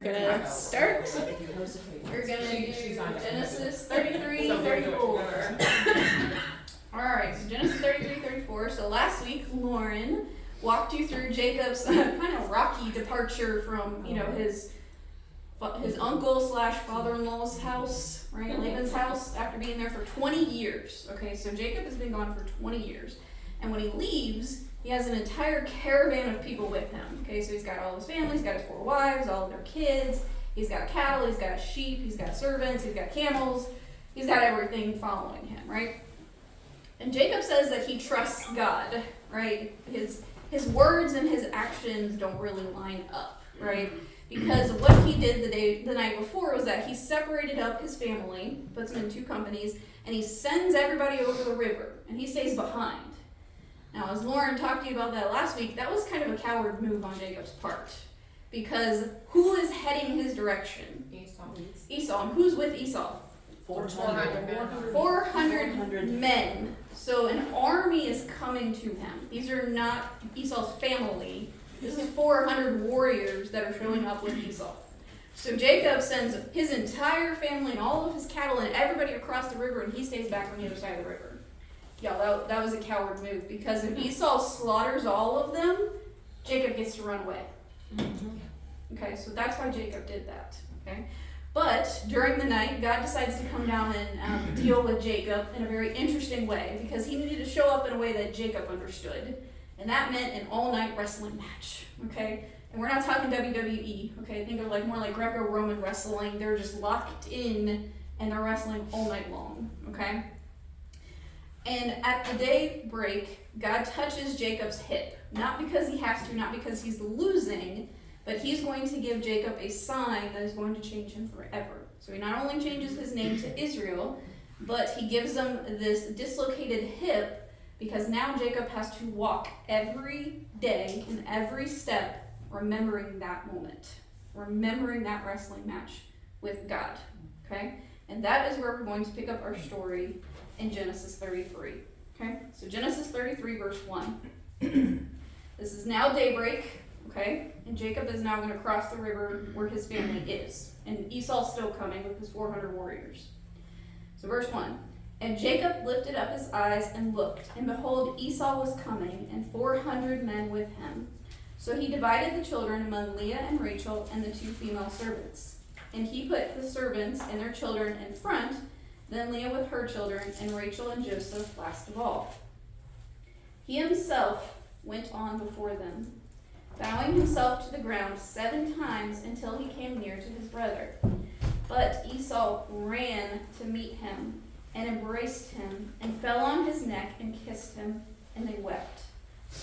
Gonna start. We're gonna do Genesis 33, 34. Alright, so Genesis 33, 34. So last week, Lauren walked you through Jacob's kind of rocky departure from, his uncle slash father-in-law's house, right? Laban's house, after being there for 20 years. Okay, so Jacob has been gone for 20 years. And when he leaves, he has an entire caravan of people with him. Okay, so he's got all his family, he's got his 4 wives, all of their kids, he's got cattle, he's got sheep, he's got servants, he's got camels, he's got everything following him, right? And Jacob says that he trusts God, right? His words and his actions don't really line up, right? Because what he did the night before was that he separated up his family, puts them in 2 companies, and he sends everybody over the river, and he stays behind. Now, as Lauren talked to you about that last week, that was kind of a coward move on Jacob's part. Because who is heading his direction? Esau. And who's with Esau? 400 men. So an army is coming to him. These are not Esau's family. This is 400 warriors that are showing up with Esau. So Jacob sends his entire family and all of his cattle and everybody across the river, and he stays back on the other side of the river. Yeah, that was a coward move, because if Esau slaughters all of them, Jacob gets to run away. Okay, so that's why Jacob did that. Okay, but during the night, God decides to come down and deal with Jacob in a very interesting way, because he needed to show up in a way that Jacob understood, and that meant an all-night wrestling match. Okay, and we're not talking WWE. Okay, think of more like Greco-Roman wrestling. They're just locked in and they're wrestling all night long. Okay. And at the daybreak, God touches Jacob's hip. Not because he has to, not because he's losing, but he's going to give Jacob a sign that is going to change him forever. So he not only changes his name to Israel, but he gives them this dislocated hip, because now Jacob has to walk every day and every step remembering that moment, remembering that wrestling match with God. Okay? And that is where we're going to pick up our story in Genesis 33. Okay, so Genesis 33, verse 1. This is now daybreak, okay, and Jacob is now going to cross the river where his family is, and Esau's still coming with his 400 warriors. So verse 1. And Jacob lifted up his eyes and looked, and behold, Esau was coming, and 400 men with him. So he divided the children among Leah and Rachel and the 2 female servants. And he put the servants and their children in front, then Leah with her children, and Rachel and Joseph last of all. He himself went on before them, bowing himself to the ground 7 times until he came near to his brother. But Esau ran to meet him and embraced him and fell on his neck and kissed him, and they wept.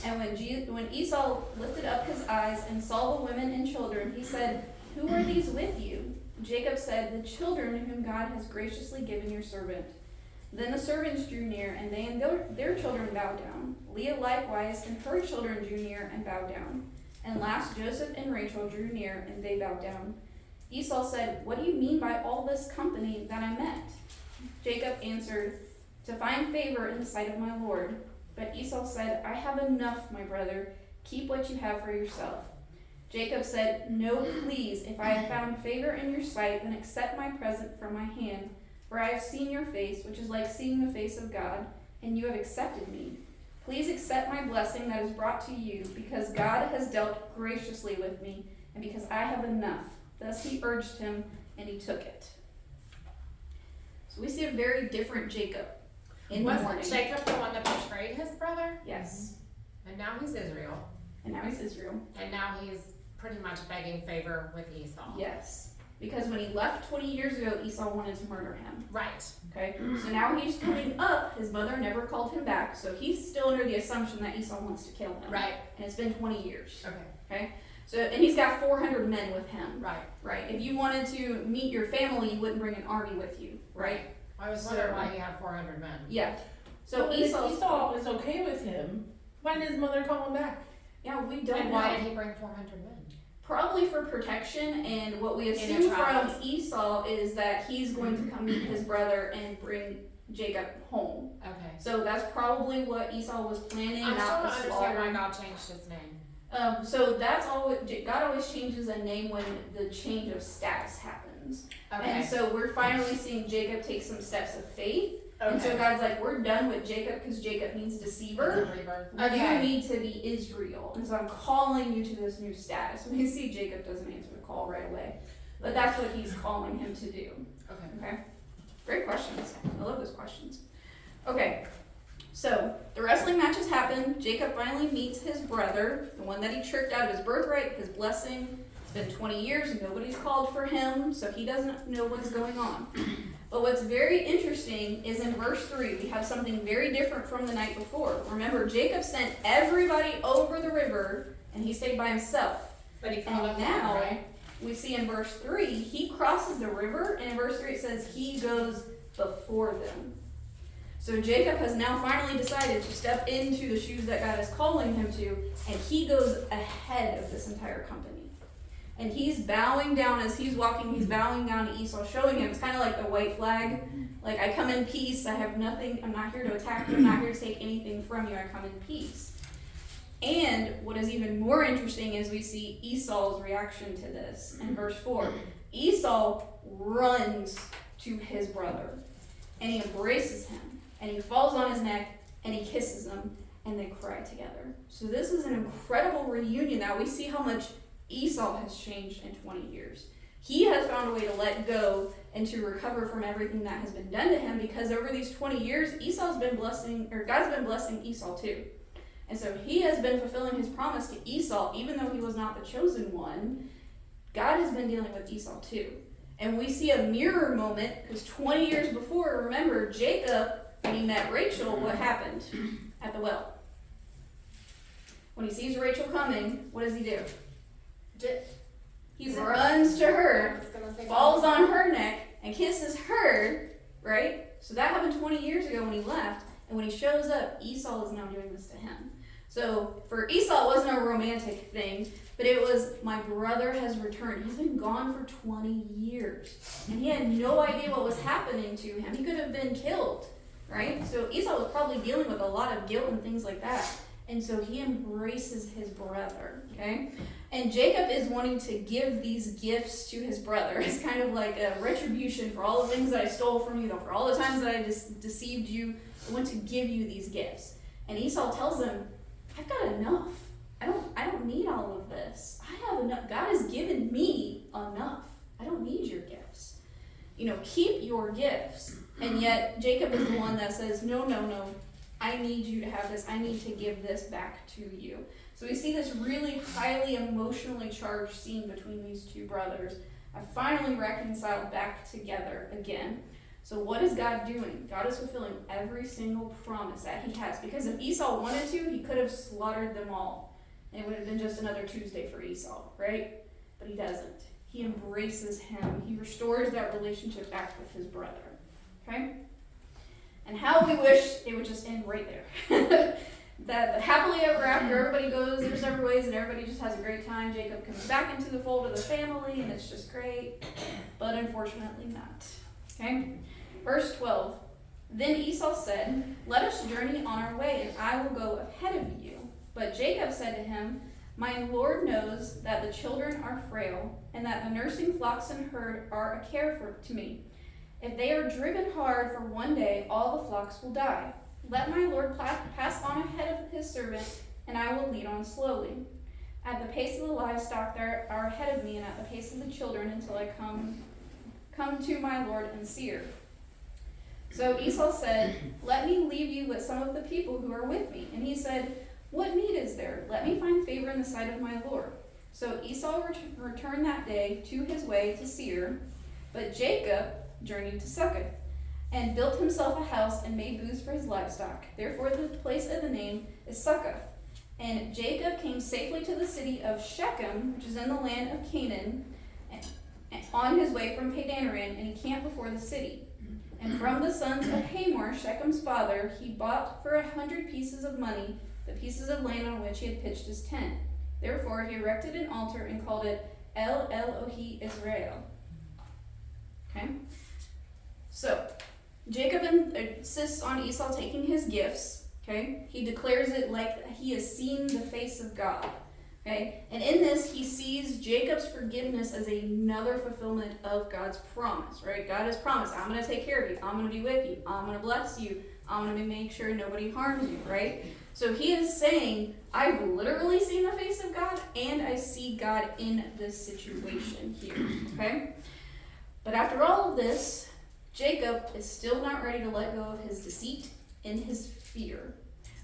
And when Esau lifted up his eyes and saw the women and children, he said, "Who are these with you?" Jacob said, "The children whom God has graciously given your servant." Then the servants drew near, and they and their children bowed down. Leah likewise and her children drew near and bowed down. And last Joseph and Rachel drew near, and they bowed down. Esau said, "What do you mean by all this company that I met?" Jacob answered, "To find favor in the sight of my Lord." But Esau said, "I have enough, my brother. Keep what you have for yourself." Jacob said, "No, please, if I have found favor in your sight, then accept my present from my hand. For I have seen your face, which is like seeing the face of God, and you have accepted me. Please accept my blessing that is brought to you, because God has dealt graciously with me, and because I have enough." Thus he urged him, and he took it. So we see a very different Jacob in the morning. Was Jacob the one that betrayed his brother? Yes. And now he's Israel. And now he's Israel. And now he's pretty much begging favor with Esau. Yes. Because when he left 20 years ago, Esau wanted to murder him. Right. Okay? So now he's coming up. His mother never called him back, so he's still under the assumption that Esau wants to kill him. Right. And it's been 20 years. Okay. Okay? So, and he's got 400 men with him. Right. Right. If you wanted to meet your family, you wouldn't bring an army with you. Right? I was wondering why he had 400 men. Yeah. So Esau is okay with him. Why did his mother call him back? Yeah, we don't And know. why did he bring 400 men? Probably for protection, and what we assume from Esau is that he's going to come meet his brother and bring Jacob home. Okay. So that's probably what Esau was planning. I'm not still the don't understand slaughter. why God changed his name. So that's always, God always changes a name when the change of status happens. Okay. And so we're finally seeing Jacob take some steps of faith. And so God's like, we're done with Jacob because Jacob means deceiver. You Okay. need to be Israel. And so I'm calling you to this new status. We see Jacob doesn't answer the call right away. But that's what he's calling him to do. Okay? Great questions. I love those questions. Okay. So the wrestling matches happen. Jacob finally meets his brother, the one that he tricked out of his birthright, his blessing. It's been 20 years and nobody's called for him, so he doesn't know what's going on. But what's very interesting is in verse 3, we have something very different from the night before. Remember, Jacob sent everybody over the river, and he stayed by himself. But he And called up now, right? we see in verse 3, he crosses the river, and in verse 3 it says he goes before them. So Jacob has now finally decided to step into the shoes that God is calling him to, and he goes ahead of this entire company. And he's bowing down as he's walking, he's bowing down to Esau, showing him, it's kind of like the white flag. Like, I come in peace, I have nothing, I'm not here to attack you, I'm not here to take anything from you, I come in peace. And what is even more interesting is we see Esau's reaction to this in verse 4. Esau runs to his brother, and he embraces him, and he falls on his neck, and he kisses him, and they cry together. So this is an incredible reunion that we see how much Esau has changed in 20 years. He has found a way to let go and to recover from everything that has been done to him, because over these 20 years, God's been blessing Esau too. And so he has been fulfilling his promise to Esau, even though he was not the chosen one. God has been dealing with Esau too. And we see a mirror moment, because 20 years before, remember, Jacob, when he met Rachel, what happened at the well? When he sees Rachel coming, what does he do? He runs to her, falls on her neck, and kisses her, right? So that happened 20 years ago when he left, and when he shows up, Esau is now doing this to him. So for Esau, it wasn't a romantic thing, but it was, my brother has returned. He's been gone for 20 years, and he had no idea what was happening to him. He could have been killed, right? So Esau was probably dealing with a lot of guilt and things like that. And so he embraces his brother, okay? And Jacob is wanting to give these gifts to his brother. It's kind of like a retribution for all the things that I stole from you, for all the times that I just deceived you. I want to give you these gifts. And Esau tells him, I've got enough. I don't need all of this. I have enough. God has given me enough. I don't need your gifts. Keep your gifts. And yet Jacob is the one that says, no. I need you to have this. I need to give this back to you. So we see this really highly emotionally charged scene between these two brothers. I finally reconciled back together again. So what is God doing? God is fulfilling every single promise that he has. Because if Esau wanted to, he could have slaughtered them all. And it would have been just another Tuesday for Esau, right? But he doesn't. He embraces him. He restores that relationship back with his brother. Okay? And how we wish it would just end right there. That happily ever after, everybody goes their separate ways and everybody just has a great time. Jacob comes back into the fold of the family and it's just great. But unfortunately not. Okay? Verse 12. Then Esau said, let us journey on our way, and I will go ahead of you. But Jacob said to him, my Lord knows that the children are frail, and that the nursing flocks and herd are a care to me. If they are driven hard for one day, all the flocks will die. Let my Lord pass on ahead of his servant, and I will lead on slowly. At the pace of the livestock that are ahead of me, and at the pace of the children, until I come to my Lord in Seir. So Esau said, let me leave you with some of the people who are with me. And he said, what need is there? Let me find favor in the sight of my Lord. So Esau returned that day to his way to Seir, but Jacob journeyed to Succoth, and built himself a house and made booths for his livestock. Therefore the place of the name is Succoth. And Jacob came safely to the city of Shechem, which is in the land of Canaan, on his way from Padanaram, and he camped before the city. And from the sons of Hamor, Shechem's father, he bought for 100 pieces of money the pieces of land on which he had pitched his tent. Therefore he erected an altar and called it El Elohi Israel. Okay? So, Jacob insists on Esau taking his gifts. Okay? He declares it like he has seen the face of God. Okay? And in this, he sees Jacob's forgiveness as another fulfillment of God's promise, right? God has promised, I'm going to take care of you. I'm going to be with you. I'm going to bless you. I'm going to make sure nobody harms you, right? So he is saying, I've literally seen the face of God, and I see God in this situation here, okay? But after all of this, Jacob is still not ready to let go of his deceit and his fear.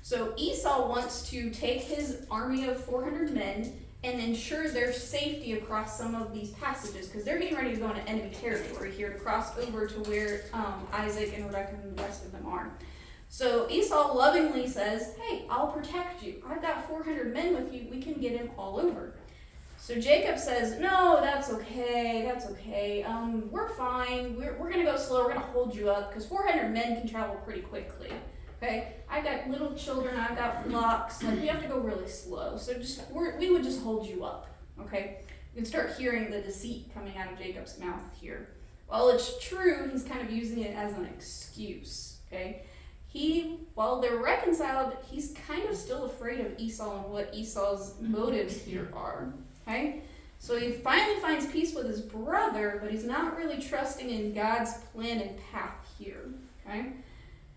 So Esau wants to take his army of 400 men and ensure their safety across some of these passages, because they're getting ready to go into enemy territory here to cross over to where Isaac and Rebekah and the rest of them are. So Esau lovingly says, hey, I'll protect you. I've got 400 men with you. We can get him all over. So Jacob says, no, that's okay. We're fine. We're going to go slow. We're going to hold you up because 400 men can travel pretty quickly. Okay? I've got little children. I've got flocks. Like, we have to go really slow. So we would just hold you up. Okay? You can start hearing the deceit coming out of Jacob's mouth here. While it's true, he's kind of using it as an excuse. Okay? While they're reconciled, he's kind of still afraid of Esau and what Esau's motives here are. Okay? So he finally finds peace with his brother, but he's not really trusting in God's plan and path here. Okay?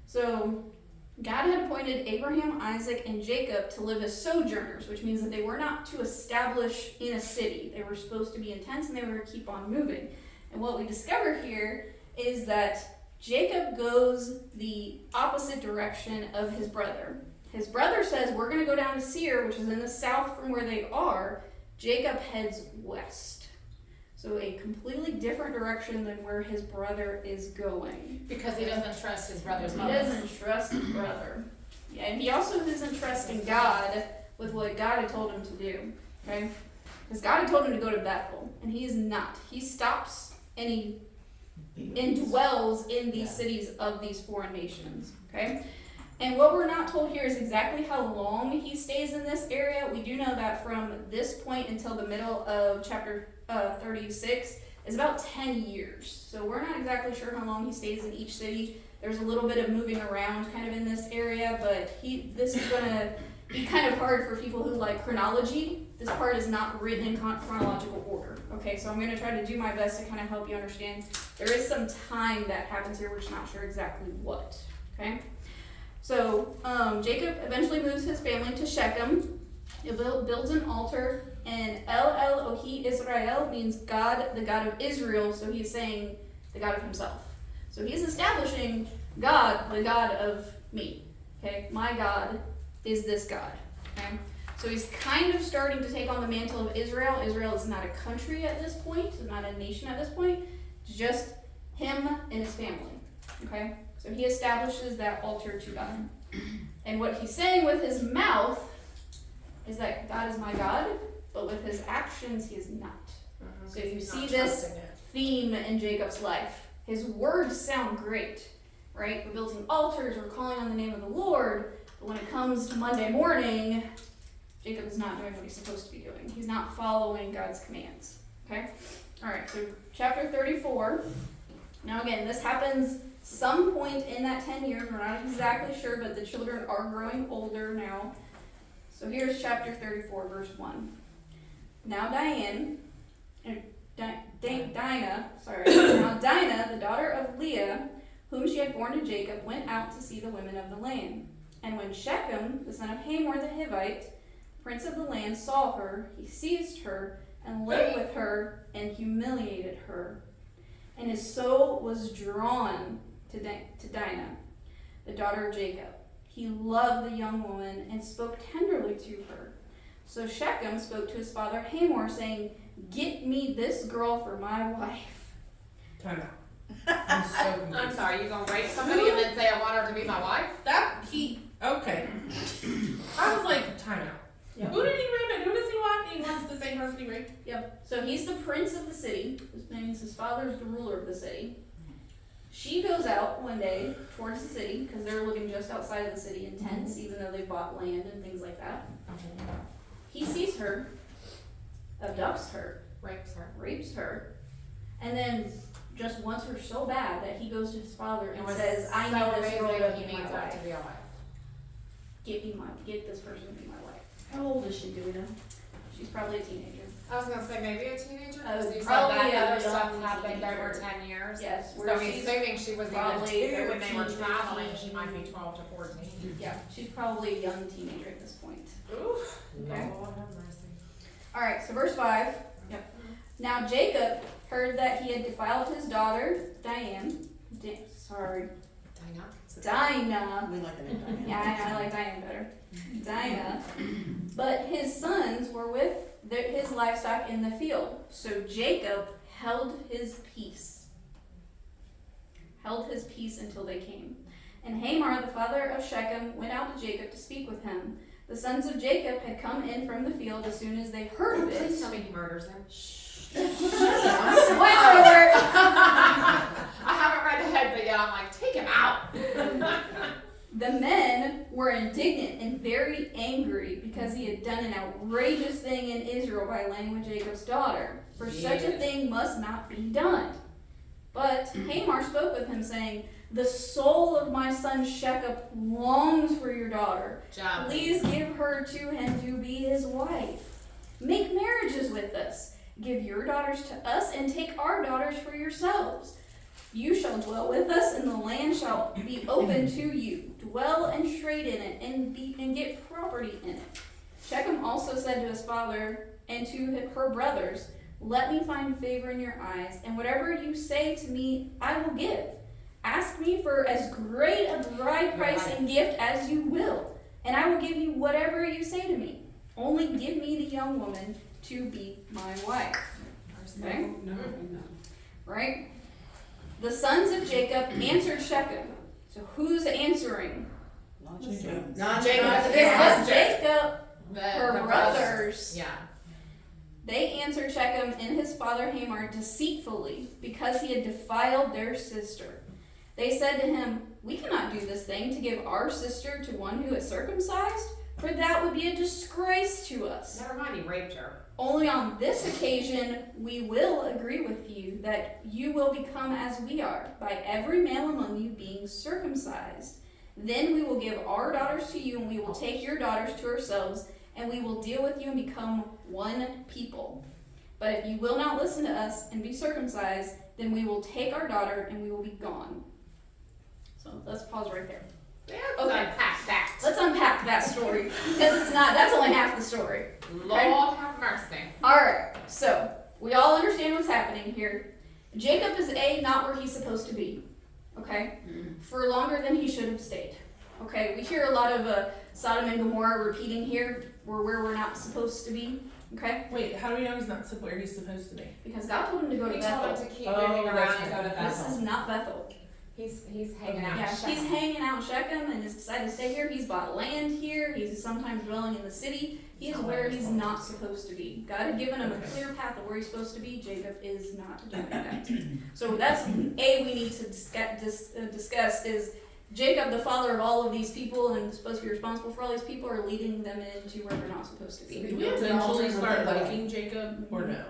So God had appointed Abraham, Isaac, and Jacob to live as sojourners, which means that they were not to establish in a city. They were supposed to be in tents and they were to keep on moving. And what we discover here is that Jacob goes the opposite direction of his brother. His brother says, we're going to go down to Seir, which is in the south from where they are. Jacob heads west. So a completely different direction than where his brother is going. Because he doesn't trust his brother's He mother. doesn't trust his brother. Yeah, and he also doesn't trust in God with what God had told him to do. Okay? Because God had told him to go to Bethel, and he is not. He stops and he indwells in these cities of these foreign nations. Okay? And what we're not told here is exactly how long he stays in this area. We do know that from this point until the middle of chapter 36 is about 10 years. So we're not exactly sure how long he stays in each city. There's a little bit of moving around kind of in this area, but this is going to be kind of hard for people who like chronology. This part is not written in chronological order. Okay, so I'm going to try to do my best to kind of help you understand. There is some time that happens here. We're just not sure exactly what. Okay? So Jacob eventually moves his family to Shechem. He builds an altar, and El Elohi Israel means God, the God of Israel. So he's saying the God of himself. So he's establishing God, the God of me. Okay, my God is this God. Okay, so he's kind of starting to take on the mantle of Israel. Israel is not a country at this point. It's not a nation at this point. It's just him and his family. Okay. So he establishes that altar to God. And what he's saying with his mouth is that God is my God, but with his actions, he is not. So you see this theme in Jacob's life. His words sound great, right? We're building altars, we're calling on the name of the Lord, but when it comes to Monday morning, Jacob is not doing what he's supposed to be doing. He's not following God's commands, okay? All right, so chapter 34. Now again, this happens some point in that 10 years. We're not exactly sure, but the children are growing older now. So here's chapter 34, verse 1. Now Dinah, the daughter of Leah, whom she had born to Jacob, went out to see the women of the land. And when Shechem, the son of Hamor the Hivite, prince of the land, saw her, he seized her and lay with her and humiliated her. And his soul was drawn to Dinah, the daughter of Jacob. He loved the young woman and spoke tenderly to her. So Shechem spoke to his father Hamor, saying, "Get me this girl for my wife." Time out. I'm so confused. I'm sorry, you gonna rape somebody and then say I want her to be my wife? Okay. I was like, time out. Yep. Who did he rape and who does he want? He wants the same person he raped. Yep. So he's the prince of the city. This means his father's the ruler of the city. She goes out one day towards the city because they're living just outside of the city in tents, even though they bought land and things like that. He sees her, abducts her, rapes her, and then just wants her so bad that he goes to his father and says, "I need this girl to be my wife. Get this person to be my wife." How old is she, do we know? She's probably a teenager. I was gonna say maybe a teenager, Oh, because you said probably that a other stuff young happened over teenager. 10 years. Yes, So where I'm she's assuming she was even probably 2 when they were 13, traveling, 15. she might be 12 to 14. Yeah, she's probably a young teenager at this point. Oof. Okay. Lord have mercy. Alright, so verse 5. Yep. Now Jacob heard that he had defiled his daughter, Dinah. Dinah. We like the name Diane. Yeah, I like Diane better. Dinah. But his sons were with his livestock in the field. So Jacob held his peace. Held his peace until they came. And Hamor, the father of Shechem, went out to Jacob to speak with him. The sons of Jacob had come in from the field as soon as they heard of it. Please tell me he murders him. Spoiler alert! I haven't read ahead, but yeah, I'm like, take him out. The men were indignant and very angry because he had done an outrageous thing in Israel by laying with Jacob's daughter. For such a thing must not be done. But Hamor spoke with him, saying, the soul of my son Shechem longs for your daughter. Job. Please give her to him to be his wife. Make marriages with us. Give your daughters to us and take our daughters for yourselves. You shall dwell with us, and the land shall be open to you. Dwell and trade in it, and get property in it. Shechem also said to his father and to her brothers, let me find favor in your eyes, and whatever you say to me, I will give. Ask me for as great a bride price and gift as you will, and I will give you whatever you say to me. Only give me the young woman to be my wife. Okay? No. Right? The sons of Jacob answered Shechem. So who's answering? Not Jacob. Not Jacob. It says Jacob, The her brothers. Yeah. They answered Shechem and his father Hamor deceitfully because he had defiled their sister. They said to him, we cannot do this thing to give our sister to one who is circumcised, for that would be a disgrace to us. Never mind, he raped her. Only on this occasion we will agree with you that you will become as we are, by every male among you being circumcised. Then we will give our daughters to you, and we will take your daughters to ourselves, and we will deal with you and become one people. But if you will not listen to us and be circumcised, then we will take our daughter and we will be gone. So let's pause right there. Let's Okay. unpack that. Let's unpack that story, because that's only half the story. Lord have mercy. Alright, so we all understand what's happening here. Jacob is not where he's supposed to be, okay? For longer than he should have stayed. Okay, we hear a lot of Sodom and Gomorrah repeating here. We're where we're not supposed to be, okay? Wait, how do we know he's not where he's supposed to be? Because God told him to go to He told him Bethel. to keep Oh, moving around that's and go to right. This Bethel. is not Bethel. He's hanging out. Yeah, in Shechem. he's hanging out in Shechem and has decided to stay here. He's bought land here. He's sometimes dwelling in the city. He is where he's not supposed to be. God had given him a clear path of where he's supposed to be. Jacob is not doing that. So that's we need to discuss is Jacob, the father of all of these people and supposed to be responsible for all these people, are leading them into where they're not supposed to Do be. we eventually start liking Jacob or no?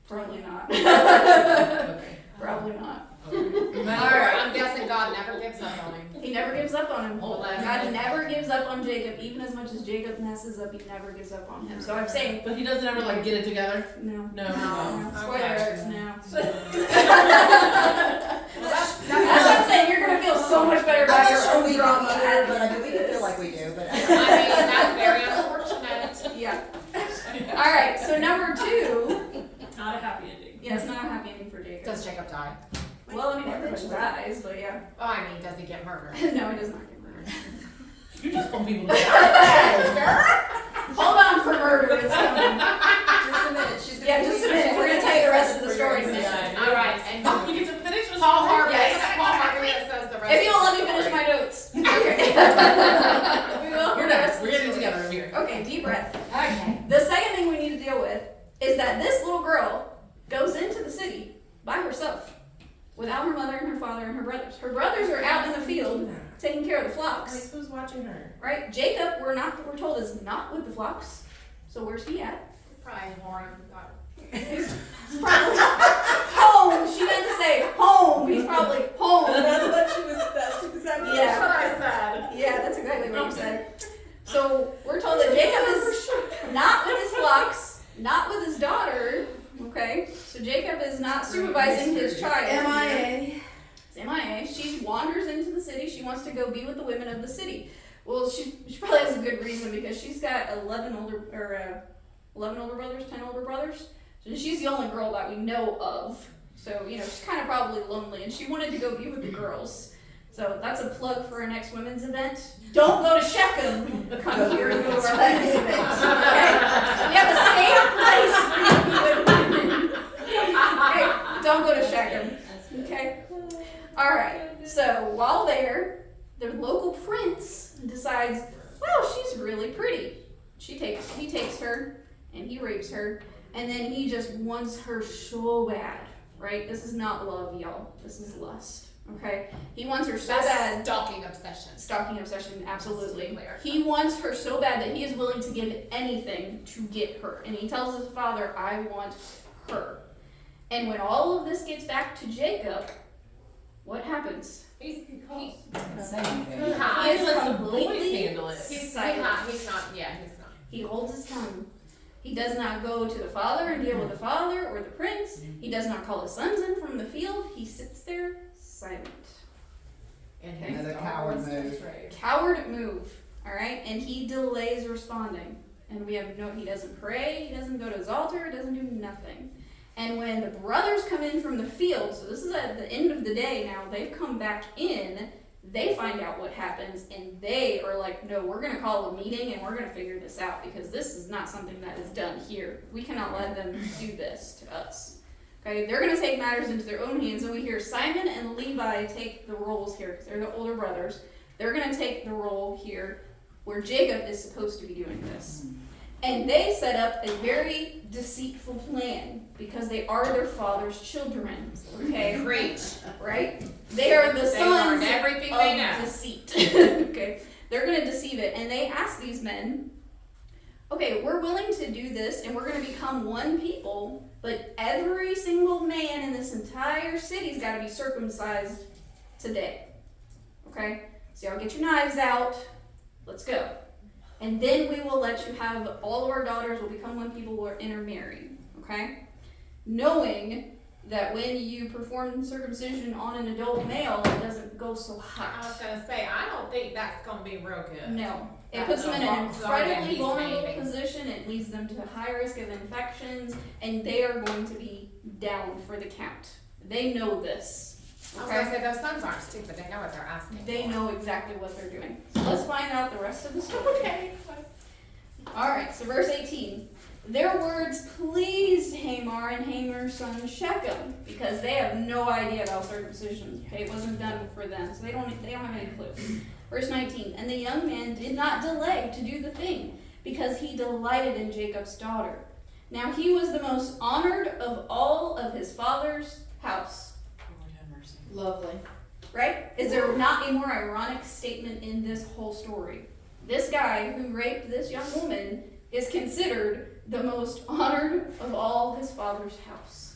Probably not. Okay. Probably not. Alright, I'm guessing God never gives up on him. He never gives up on him. Oh, God never gives up on Jacob, even as much as Jacob messes up. He never gives up on him. So I'm saying But he doesn't ever like get it together? no. No. No. Spoiler Okay. alert, no. That's That's what I'm saying. You're gonna feel so much better about I'm your not sure own we do drama. either, but I after mean, we can this. feel like we do, but. I mean, that's very unfortunate. Yeah. All right. So number 2. Not a happy ending. Yeah, it's not a happy ending for Jacob. Does Jacob die? Well, I mean, everybody dies, but yeah. Oh, I mean, does he get murdered? No, he does not get murdered. You just want people to die. Hold on for murder. It's coming. Just a minute, she's gonna. Yeah, just a minute. We're gonna tell you the rest of the story in a minute. Alright, and You get to finish the Paul story? Harvey, Yes. Paul Harvey says the rest. If you will let me of the finish story. my notes. Okay. We will. We're done. We're getting it together over here. Okay, deep breath. Okay. The second thing we need to deal with is that this little girl goes into the city by herself without her mother and her father and her brothers. Her brothers are out in the field taking care of the flocks, Like, who's watching her? right? Jacob, we're told, is not with the flocks. So where's he at? Probably Warren. He's probably home. She meant to say home. He's probably home. That's exactly Yeah. That's what I said. Yeah, that's exactly what you said. So we're told that Jacob is not with his flocks. sacrificing his child. MIA. It's MIA. She wanders into the city. She wants to go be with the women of the city. Well, she probably has a good reason because she's got 11 older brothers, 10 older brothers. So she's the only girl that we know of. So, she's kind of probably lonely, and she wanted to go be with the girls. So that's a plug for our next women's event. Don't go to Shechem. Come here and go to our women's event. Okay? We have a safe place for women. Okay? Don't go to Shechem. Okay? All right. So while there, the local prince decides, well, she's really pretty. He takes her and he rapes her, and then he just wants her so bad. Right? This is not love, y'all. This is lust. Okay? He wants her so bad. Stalking obsession. Stalking obsession, absolutely. He wants her so bad that he is willing to give anything to get her. And he tells his father, I want her. And when all of this gets back to Jacob, what happens? He He He lets is the boys completely handle it. silent. he's not. He holds his tongue. He does not go to the father and deal with the father or the prince. He does not call his sons in from the field. He sits there silent. And Okay. Another coward move. Coward move, all right? And he delays responding. And he doesn't pray, he doesn't go to his altar, doesn't do nothing. And when the brothers come in from the field, so this is at the end of the day now, they've come back in, they find out what happens, and they are like, no, we're going to call a meeting and we're going to figure this out because this is not something that is done here. We cannot let them do this to us. Okay, they're going to take matters into their own hands, and we hear Simon and Levi take the roles here because they're the older brothers. They're going to take the role here where Jacob is supposed to be doing this. And they set up a very deceitful plan because they are their father's children. Okay? preach. Right? They are the They sons learned everything they know. of deceit. Okay? They're going to deceive it. And they ask these men, okay, we're willing to do this and we're going to become one people, but every single man in this entire city's got to be circumcised today. Okay? So y'all get your knives out. Let's go. And then we will let you have all of our daughters will become one people who are intermarrying. Okay? Knowing that when you perform circumcision on an adult male, it doesn't go so I was hot. gonna say, I don't think that's gonna be real good. No. It That's puts them in an a incredibly he's vulnerable bathing. position. It leads them to high risk of infections, and they are going to be down for the count. They know this. I was Okay? gonna say, those sons aren't stupid, they know what they're asking They for. know exactly what they're doing. So let's find out the rest of the story. Okay. Alright, so verse 18. Their words pleased Hamor and Hamar's son Shechem, because they have no idea about circumcision. Okay, it wasn't done for them, so they don't have any clue. Verse 19. And the young man did not delay to do the thing, because he delighted in Jacob's daughter. Now he was the most honored of all of his father's house. Lovely. Right? Is there not a more ironic statement in this whole story? This guy who raped this young woman is considered the most honored of all his father's house.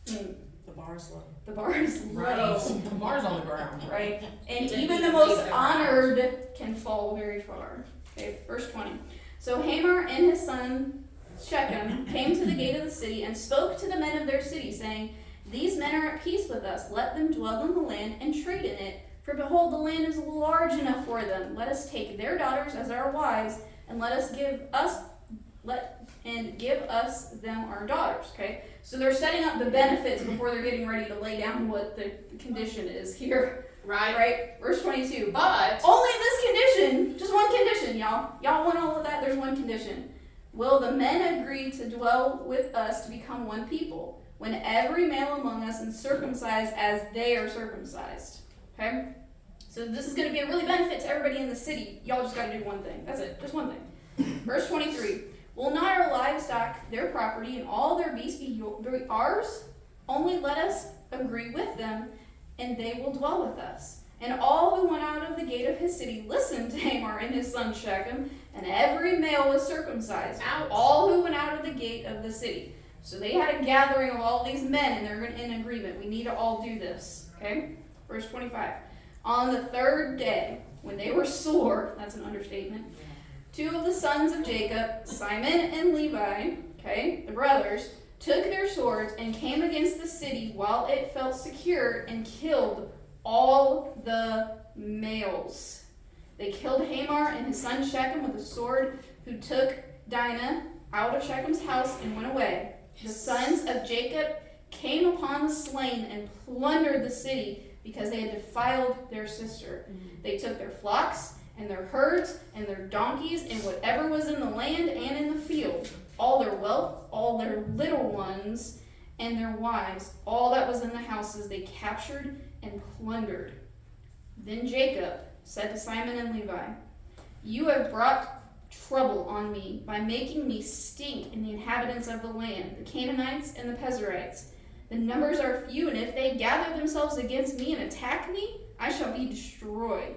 The bar's low. The bar is low, The bar's on the ground. right? And Didn't even the even most leave the ground. honored can fall very far. Okay, verse 20. So Hamor and his son Shechem came to the gate of the city and spoke to the men of their city, saying, these men are at peace with us. Let them dwell in the land and trade in it. For behold, the land is large enough for them. Let us take their daughters as our wives, and give us them our daughters. Okay? So they're setting up the benefits before they're getting ready to lay down what the condition is here. Right? Right? Verse 22. But, Only this condition, just one condition, y'all. Y'all want all of that? There's one condition. Will the men agree to dwell with us to become one people, when every male among us is circumcised as they are circumcised? Okay? So this is going to be a really benefit to everybody in the city. Y'all just got to do one thing. That's it. Just one thing. Verse 23. Will not our livestock, their property, and all their beasts be ours? Only let us agree with them, and they will dwell with us. And all who went out of the gate of his city listened to Hamor and his son Shechem, and every male was circumcised. Ouch. All who went out of the gate of the city. So they had a gathering of all these men, and they're in agreement. We need to all do this. Okay? Verse 25. On the third day, when they were sore, that's an understatement, two of the sons of Jacob, Simon and Levi, okay, the brothers, took their swords and came against the city while it felt secure and killed all the males. They killed Hamor and his son Shechem with a sword, who took Dinah out of Shechem's house and went away. The sons of Jacob came upon the slain and plundered the city because they had defiled their sister. They took their flocks and their herds and their donkeys and whatever was in the land and in the field, all their wealth, all their little ones and their wives, all that was in the houses they captured and plundered. Then Jacob said to Simon and Levi, "You have brought trouble on me by making me stink in the inhabitants of the land, the Canaanites and the Perizzites. The numbers are few, and if they gather themselves against me and attack me, I shall be destroyed,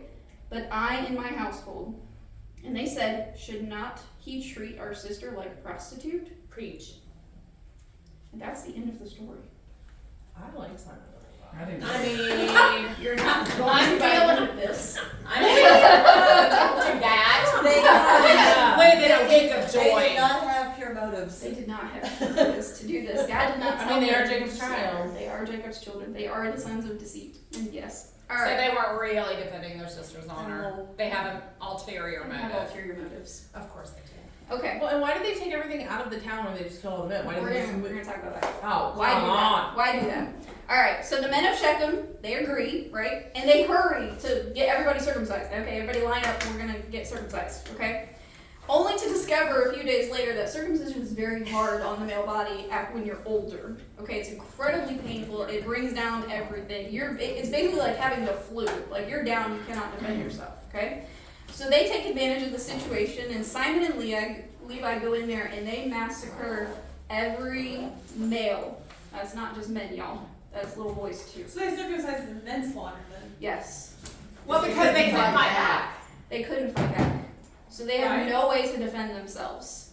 but I and my household." And they said, "Should not he treat our sister like a prostitute?" Preach. And that's the end of the story. I like Simon. I didn't. I mean, You're not I'm going to feeling be this. I mean, don't do that. Wait a minute, wink of They did joy. not have pure motives. They did not have purpose to do this. God did not I tell mean, they them are Jacob's to child. They are Jacob's children. They are the sons of deceit. And yes. All So right. they weren't really defending their sister's honor. No. They have an ulterior They have motive. ulterior motives. Of course they do. Okay. Well, and why did they take everything out of the town when they just killed all the men? Why did they just We're move? gonna talk about that. Oh, Why do come that? on. Why do that? All right. So the men of Shechem, they agree, right? And they hurry to get everybody circumcised. Okay, everybody line up, and we're gonna get circumcised. Okay. Only to discover a few days later that circumcision is very hard on the male body when you're older. Okay, it's incredibly painful. It brings down everything. It's basically like having the flu. Like you're down, you cannot defend yourself. Okay. So they take advantage of the situation, and Simon and Levi go in there and they massacre every male. That's not just men, y'all. That's little boys too. So they circumcised and then slaughtered them. Yes. Well, because they couldn't fight back. They couldn't fight back. So they have Right. no way to defend themselves.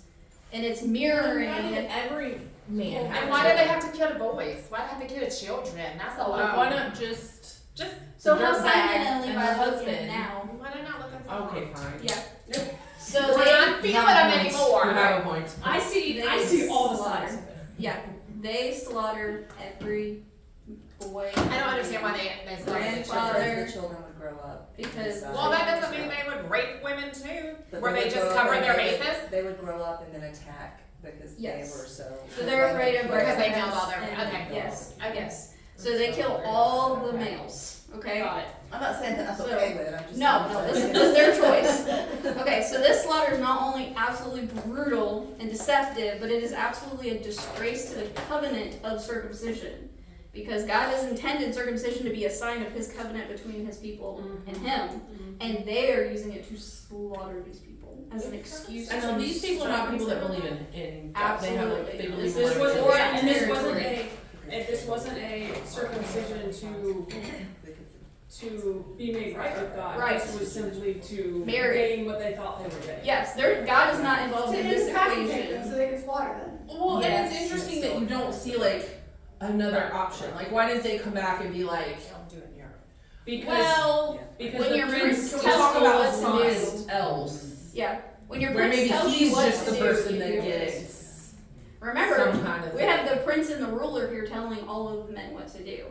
And it's Why mirroring. did every man have And why did they have to kill the boys? Why did they have to kill the children? That's a lot. Why not just So the how dirtbag Simon and Levi and the look husband? in now. Why did not look at someone? Okay, fine. Yeah. So We're they, not feeling them anymore. You have a point. I see all the slaughter. sides of it. yeah, they slaughter every boy. I don't understand why they still Grandfather. Because the children would grow up. Because Well, that doesn't mean they would rape women too. But Were they would just grow up covering and their they would- bases? They would grow up and then attack because Yes. they were so. So they're afraid of Because they breast killed all their- and- okay. Yes. Okay. Yes. So they kill all the males. Okay. Got it. I'm not saying that I'm So- okay with it, I'm just. No, this is their choice. Okay, so this slaughter is not only absolutely brutal and deceptive, but it is absolutely a disgrace to the covenant of circumcision. Because God has intended circumcision to be a sign of his covenant between his people and him. And they are using it to slaughter these people as an excuse. I know to these people are not people that circumcise believe in God. Absolutely. They believe This in is like- what- Or, Yeah. and this Territory. wasn't a circumcision to be made right with God. Right. This was simply to Marry. gain what they thought they were getting. Yes, God is not involved in this equation. so they can slaughter them. Well, and Yes. it's interesting that you don't see like another option. Like, why didn't they come back and be like, Don't do it in Europe. Because because when the your prince prince we talk tells you about what to do. something else? Yeah, when your Where prince maybe tells you he's what just to the do, person you that do it. gets Remember, some kind of we thing. have the prince and the ruler here telling all of the men what to do.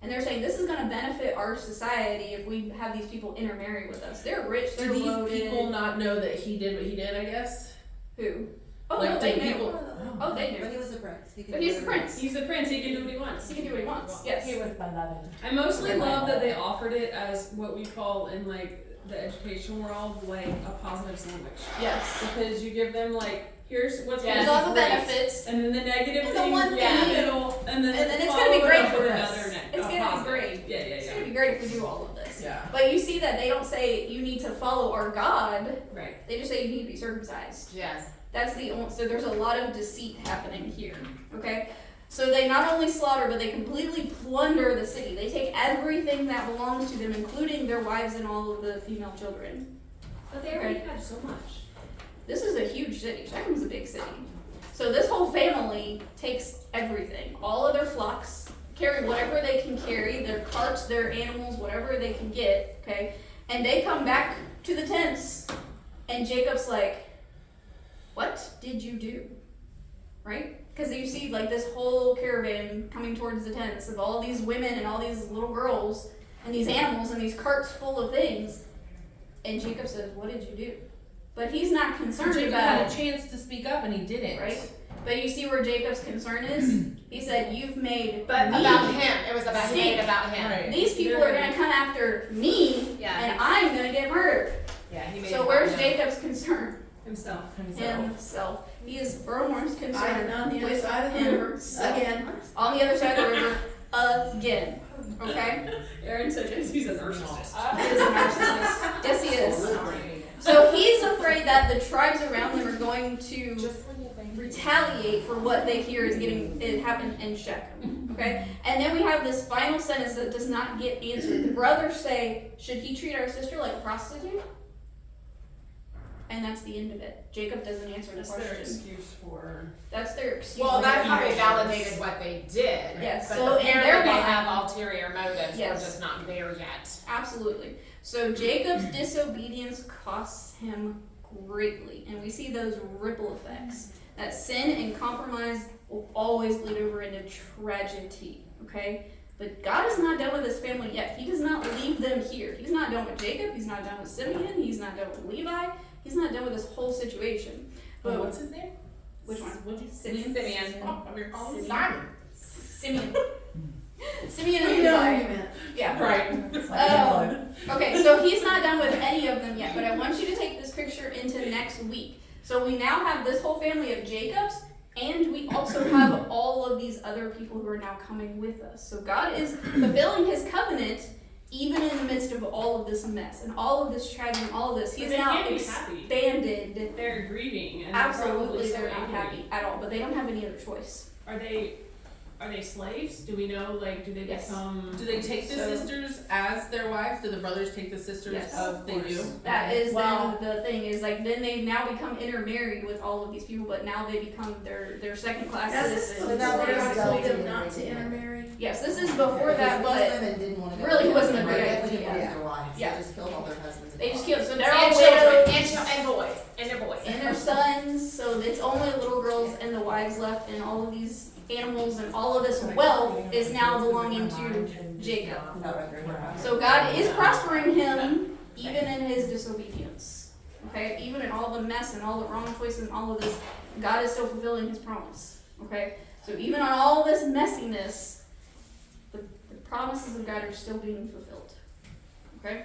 And they're saying this is going to benefit our society if we have these people intermarry with us. They're rich, they're Do these loaded. people not know that he did what he did, I guess? Who? Oh, Like, no, they do knew. people- Oh, they knew. But he was a prince. He could But do he's the whatever. prince. he's the prince, he can do what he wants. He can do what he wants. Yes. He was beloved. I mostly love that they offered it as what we call in like the education world like a positive sandwich. Yes. Because you give them like here's what's There's gonna all the be great, benefits. and then the negative And the thing one in the thing- middle, and then And then it's follow gonna be it great up for with us. another It's gonna be positive. great. Yeah, It's yeah, going to be great if we do all of this. Yeah. But you see that they don't say you need to follow our God. yeah. Right. They just say you need to be circumcised. Yes. That's the only, so there's a lot of deceit happening here, okay? So they not only slaughter, but they completely plunder the city. They take everything that belongs to them, including their wives and all of the female children. But they already had so much. This is a huge city. Shechem's a big city. So this whole family takes everything, all of their flocks, carry whatever they can carry, their carts, their animals, whatever they can get, okay? And they come back to the tents, and Jacob's like, what did you do? Right? Because you see like this whole caravan coming towards the tents of all these women and all these little girls and these animals and these carts full of things. And Jacob says, "What did you do?" But he's not concerned Jacob about had it, a chance to speak up and he didn't. right? But you see where Jacob's concern is? He said, "You've made But me. about him, it was about Stink. he made about him. Right. These people are going to come after me, Yeah. and I'm going to get murdered." Yeah, he made it So about where's him. Jacob's concern? Himself. Himself. He is far more concerned On the other with side of the river, himself. again. On the other side of the river, again. Okay? Aaron said he's a narcissist. He is a narcissist. Yes, he is. So he's afraid that the tribes around them are going to retaliate for what they hear is getting it happened in Shechem. Okay? And then we have this final sentence that does not get answered. The brothers say, "Should he treat our sister like a prostitute?" And that's the end of it. Jacob doesn't answer the That's their question. excuse for. That's their excuse. Well, for that's their how they actions. validated what they did. Yes, But so in apparently their they mind- have ulterior motives. Yes. We're just not there yet. Absolutely. So Jacob's disobedience costs him greatly. And we see those ripple effects. That sin and compromise will always lead over into tragedy. Okay? But God is not done with his family yet. He does not leave them here. He's not done with Jacob. He's not done with Simeon. He's not done with Levi. He's not done with this whole situation. But what's his name? Which one? What'd you Simeon. Simeon. Oh, we're calling Simeon. Simon. Simeon. Simeon and We know who Levi. you meant. Yeah. Right. Okay, so he's not done with any of them yet, but I want you to take this picture into next week. So we now have this whole family of Jacobs, and we also have all of these other people who are now coming with us. So God is fulfilling his covenant even in the midst of all of this mess and all of this tragedy and all of this. He's But they now can't be happy. expanded. They're grieving and Absolutely, they're they're probably not so angry. happy at all, but they don't have any other choice. Are they slaves? Do we know, like, do they Yes. become... Do they take the So- sisters as their wives? Do the brothers take the sisters Yes. of they do? That is Well- then the thing is like then they've now become intermarried with all of these people, but now they become their second class citizens. So now They're they're not told told them not to intermarry? Yes, this is before that, Because but these women didn't want to go. really wasn't a They good definitely didn't idea. want their wives. Yeah. They just killed all their husbands. and they just wives. killed. So they're all And children, widows and boys, and their boys. and their sons. So it's only little girls and the wives left, and all of these animals and all of this wealth is now belonging to Jacob. Not right there. So God is prospering him even in his disobedience. Okay, even in all the mess and all the wrong choices and all of this, God is still fulfilling his promise. Okay, so even on all this messiness, the promises of God are still being fulfilled. Okay.